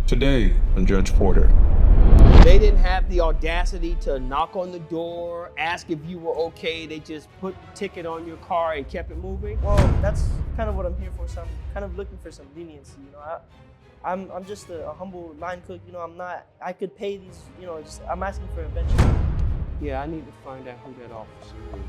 Today on Judge Porter. They didn't have the audacity to knock on the door, ask if you were okay. They just put the ticket on your car and kept it moving. Well, that's kind of what I'm here for. So I'm kind of looking for some leniency. I'm just a humble line cook. I could pay these. I'm asking for a bench. Yeah, I need to find out who that officer is.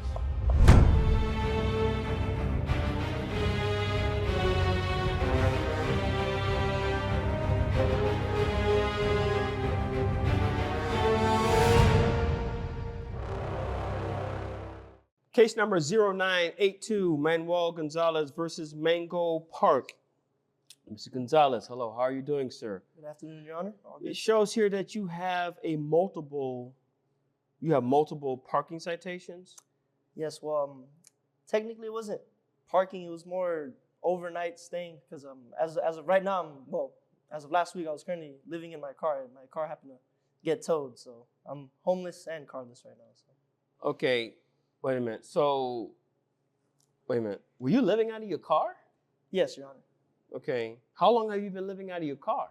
Case number 0982, Manuel Gonzalez versus Mango Park. Mr. Gonzalez, hello, how are you doing, sir? Good afternoon, Your Honor. All good. It shows here that you have multiple parking citations. Yes, well, technically it wasn't parking. It was more overnight staying because as of right now, as of last week, I was currently living in my car, and my car happened to get towed, so I'm homeless and carless right now. So. Okay, wait a minute. Were you living out of your car? Yes, Your Honor. Okay. How long have you been living out of your car?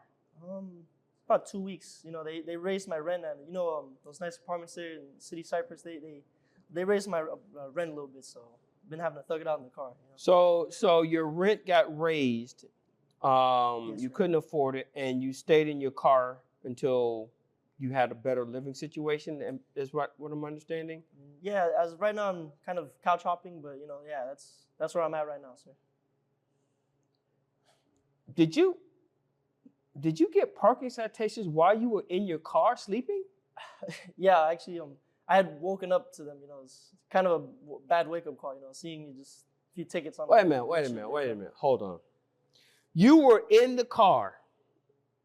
About 2 weeks. They raised my rent, and those nice apartments there in City Cypress. They raised my rent a little bit, so I've been having to thug it out in the car. So your rent got raised. Yes, you couldn't afford it, and you stayed in your car until you had a better living situation. And is what I'm understanding? Yeah, as of right now, I'm kind of couch hopping, but that's where I'm at right now, sir. Did you get parking citations while you were in your car sleeping? Yeah, actually, I had woken up to them. It's kind of a bad wake-up call. Seeing you just a few tickets on. Wait a minute. Hold on. You were in the car.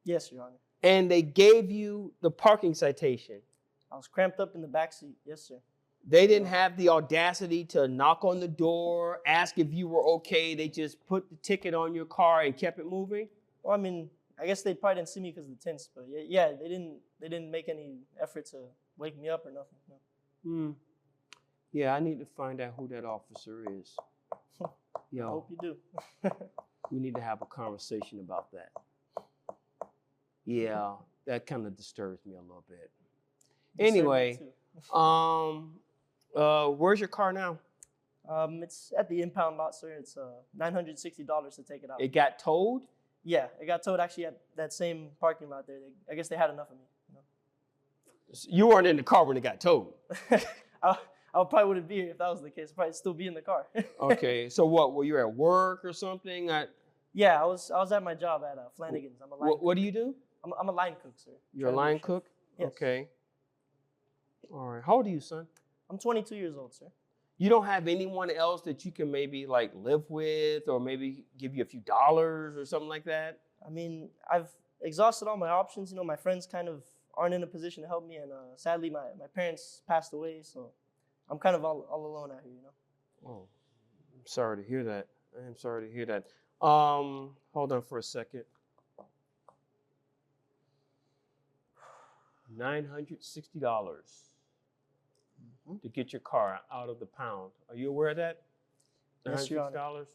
Yes, Your Honor. And they gave you the parking citation. I was cramped up in the back seat. Yes, sir. They didn't have the audacity to knock on the door, ask if you were okay. They just put the ticket on your car and kept it moving? Well, I guess they probably didn't see me because of the tints, but yeah, they didn't make any effort to wake me up or nothing. No. Yeah, I need to find out who that officer is. I hope you do. We need to have a conversation about that. Yeah, that kind of disturbs me a little bit. Anyway, where's your car now? It's at the impound lot, sir. It's $960 to take it out. It got towed? Yeah, it got towed actually at that same parking lot there. I guess they had enough of me. You weren't in the car when it got towed. I probably wouldn't be here if that was the case. I'd probably still be in the car. Okay, so what? Were you at work or something? Yeah, I was at my job at Flanagan's. I'm a line cook. What do you do? I'm a line cook, sir. You're a line cook? Yes. Okay. All right. How old are you, son? I'm 22 years old, sir. You don't have anyone else that you can maybe live with or maybe give you a few dollars or something like that? I've exhausted all my options. My friends kind of aren't in a position to help me, and sadly, my parents passed away, so I'm kind of all alone out here, Oh, I'm sorry to hear that. I am sorry to hear that. Hold on for a second. $960 to get your car out of the pound. Are you aware of that? Yes, Your Honor. $960?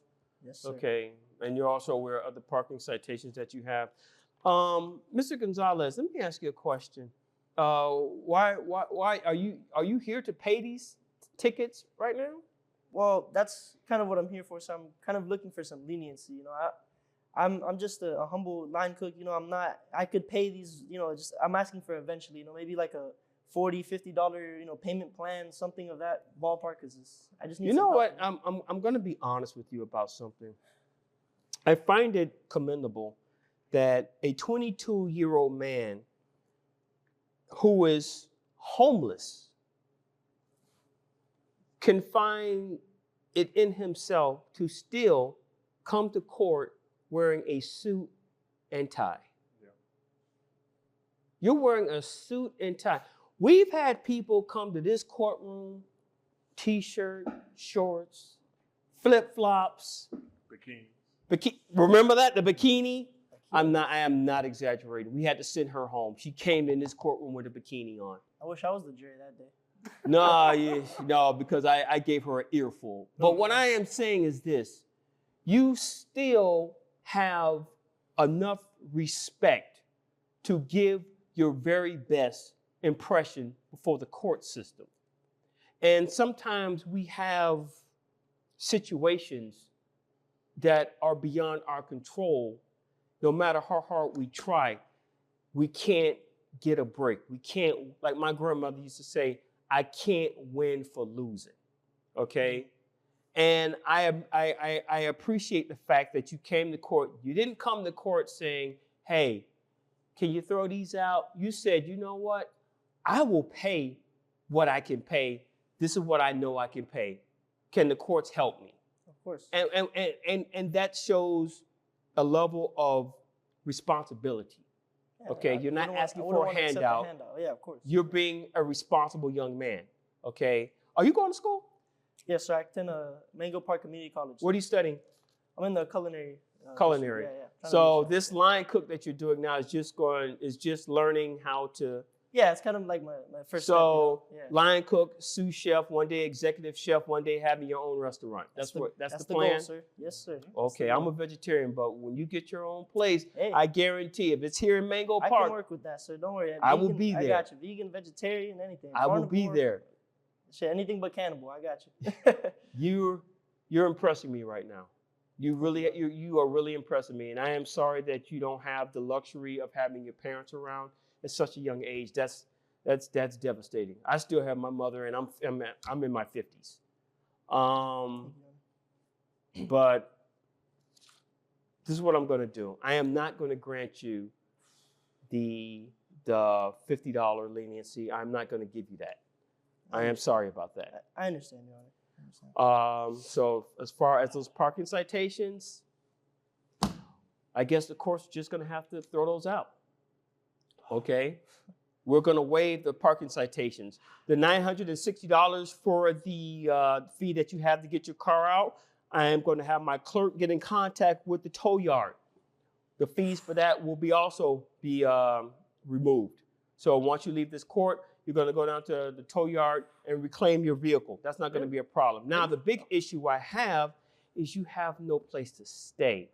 Yes, sir. Okay, and you're also aware of the parking citations that you have. Mr. Gonzalez, let me ask you a question. Why are you here to pay these tickets right now? Well, that's kind of what I'm here for. So I'm kind of looking for some leniency. I'm just a humble line cook. I could pay these. I'm asking for eventually. Maybe like a $40, $50 payment plan, something of that ballpark. Cause I just need. You know what? I'm going to be honest with you about something. I find it commendable that a 22-year-old man who is homeless can find it in himself to still come to court wearing a suit and tie. Yeah. You're wearing a suit and tie. We've had people come to this courtroom, t-shirt, shorts, flip-flops. Remember that, the bikini? I am not exaggerating. We had to send her home. She came in this courtroom with a bikini on. I wish I was the jury that day. No, because I gave her an earful. But what I am saying is this. You still have enough respect to give your very best impression before the court system. And sometimes we have situations that are beyond our control. No matter how hard we try, we can't get a break. We can't, like my grandmother used to say, I can't win for losing, okay? And I appreciate the fact that you came to court. You didn't come to court saying, hey, can you throw these out? You said, you know what? I will pay what I can pay. This is what I know I can pay. Can the courts help me? Of course. And that shows a level of responsibility. Yeah, Okay, you're not asking for a handout. Yeah, of course. You're being a responsible young man. Okay. Are you going to school? Yes, sir. I attend Mango Park Community College. What are you studying? I'm in the culinary. Culinary. Yeah. So this line cook that you're doing now is just learning how to. Yeah, it's kind of like my first. So step, you know? line cook, sous chef, one day executive chef, one day having your own restaurant. That's the plan. Goal, sir. Yes, sir. Okay, I'm a vegetarian, but when you get your own place, hey, I guarantee if it's here in Mango Park, I can work with that, sir. Don't worry. I will be there. I got you. Vegan, vegetarian, anything. I will be there. Shit, anything but cannibal. I got you. You're impressing me right now. You are really impressing me, and I am sorry that you don't have the luxury of having your parents around at such a young age. That's devastating. I still have my mother, and I'm in my 50s. But this is what I'm going to do. I am not going to grant you the $50 leniency. I'm not going to give you that. I am sorry about that. I understand, Your Honor. So as far as those parking citations, I guess the court's just going to have to throw those out. Okay? We're going to waive the parking citations. The $960 for the fee that you have to get your car out, I am going to have my clerk get in contact with the tow yard. The fees for that will also be removed. So once you leave this court, you're going to go down to the tow yard and reclaim your vehicle. That's not going to be a problem. Now, the big issue I have is you have no place to stay.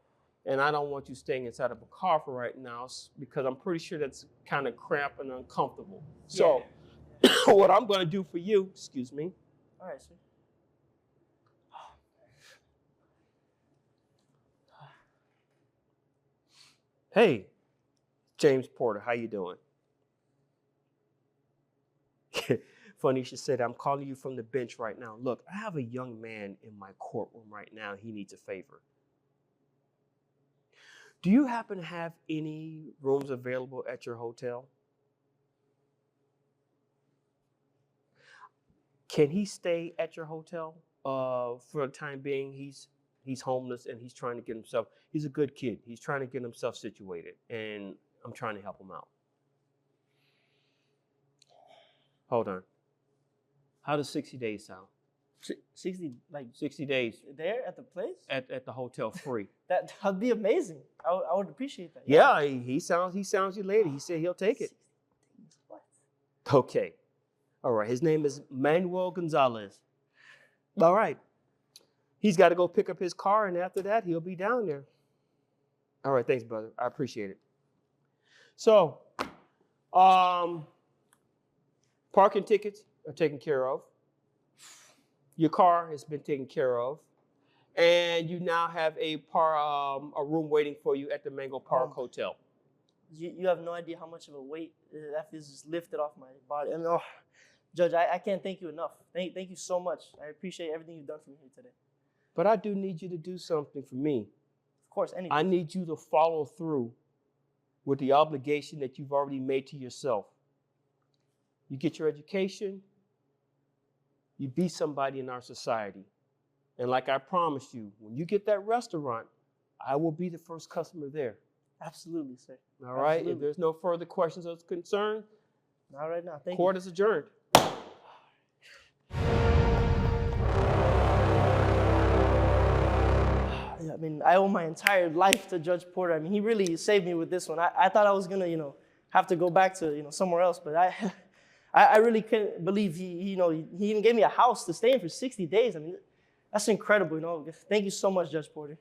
And I don't want you staying inside of a car for right now because I'm pretty sure that's kind of cramped and uncomfortable. So what I'm going to do for you, excuse me. All right, sir. Hey, James Porter, how you doing? Funny you should say that. I'm calling you from the bench right now. Look, I have a young man in my courtroom right now. He needs a favor. Do you happen to have any rooms available at your hotel? Can he stay at your hotel for the time being? He's homeless and he's trying to get himself, he's a good kid. He's trying to get himself situated and I'm trying to help him out. Hold on. How does 60 days sound? 60 days. There at the place? At the hotel free. That'd be amazing. I would appreciate that. Yeah, he sounds your lady. He said he'll take it. What? Okay. All right. His name is Manuel Gonzalez. All right. He's got to go pick up his car, and after that, he'll be down there. All right. Thanks, brother. I appreciate it. So, parking tickets are taken care of. Your car has been taken care of. And you now have a room waiting for you at the Mango Park Hotel. You have no idea how much of a weight that is just lifted off my body. I mean, Judge, I can't thank you enough. Thank you so much. I appreciate everything you've done for me here today. But I do need you to do something for me. Of course, anything. I need you to follow through with the obligation that you've already made to yourself. You get your education, you be somebody in our society. And like I promised you, when you get that restaurant, I will be the first customer there. Absolutely, sir. All right? Absolutely. If there's no further questions or concerns, not right now. Thank you. Court is adjourned. I mean, I owe my entire life to Judge Porter. I mean, he really saved me with this one. I thought I was gonna, have to go back to, somewhere else, but I really couldn't believe he even gave me a house to stay in for 60 days. I mean, that's incredible, Thank you so much, Judge Porter.